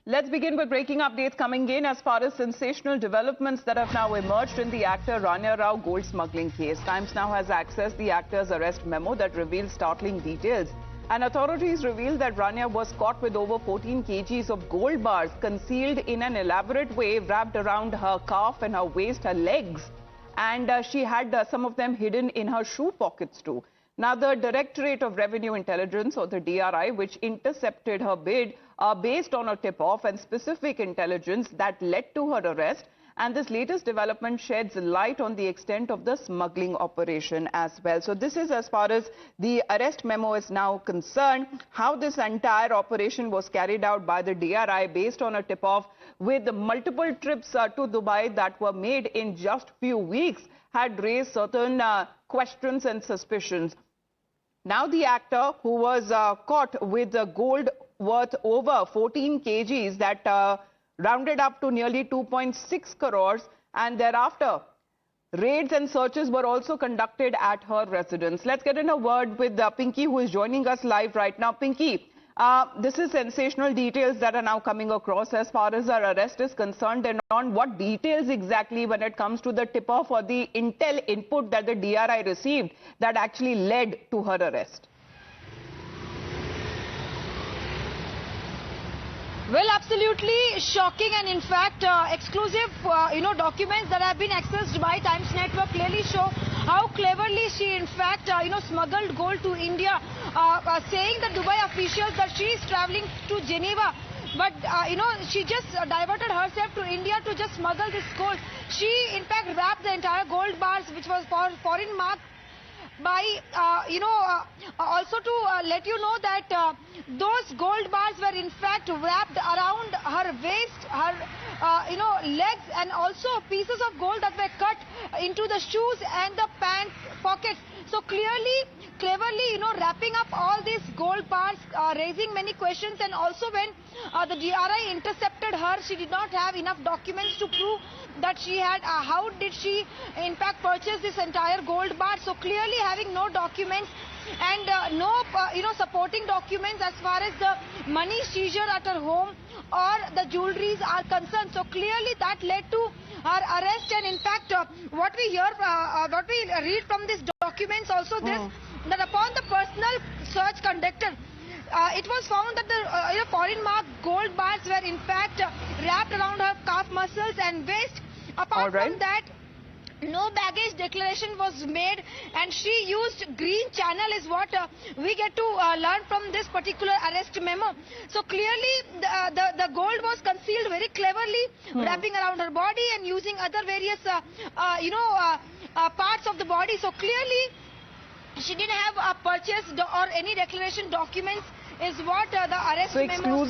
Let's begin with breaking updates coming in as far as sensational developments that have now emerged in the actor Rania Rao gold smuggling case. Times now has accessed the actor's arrest memo that reveals startling details. And authorities revealed that Rania was caught with over 14 kgs of gold bars concealed in an elaborate way wrapped around her calf and her waist, her legs. And she had some of them hidden in her shoe pockets too. Now, the Directorate of Revenue Intelligence, or the DRI, which intercepted her bid based on a tip-off and specific intelligence that led to her arrest. And this latest development sheds light on the extent of the smuggling operation as well. So this is as far as the arrest memo is now concerned, how this entire operation was carried out by the DRI based on a tip-off with multiple trips to Dubai that were made in just few weeks had raised certain questions and suspicions. Now the actor who was caught with gold worth over 14 kgs that rounded up to nearly 2.6 crores, and thereafter raids and searches were also conducted at her residence. Let's get in a word with Pinky, who is joining us live right now. Pinky, this is sensational details that are now coming across as far as her arrest is concerned, and on what details exactly when it comes to the tip-off or the intel input that the DRI received that actually led to her arrest. Well, absolutely shocking, and in fact exclusive documents that have been accessed by Times Network clearly show how cleverly she in fact smuggled gold to India, saying the Dubai officials that she is traveling to Geneva, but she just diverted herself to India to just smuggle this gold. She in fact wrapped the entire gold bars, which was for foreign mark, by also to let you know that those gold bars were in fact wrapped around her waist, her legs, and also pieces of gold that were cut into the shoes and the pants pockets. So clearly, cleverly wrapping up all these gold bars, raising many questions. And also when the DRI intercepted her, she did not have enough documents to prove that she had, how did she in fact purchase this entire gold bar. So clearly having no documents and no supporting documents as far as the money seizure at her home or the jewelries are concerned. So clearly that led to her arrest. And in fact what we hear, what we read from these documents also this, that upon the personal search conducted, it was found that the foreign mark gold bars were in fact wrapped around her calf muscles and waist. Apart from that, no baggage declaration was made, and she used green channel is what we get to learn from this particular arrest memo. So clearly the gold was concealed very cleverly, wrapping around her body and using other various parts of the body. So clearly she didn't have purchased or any declaration documents is what the arrest memo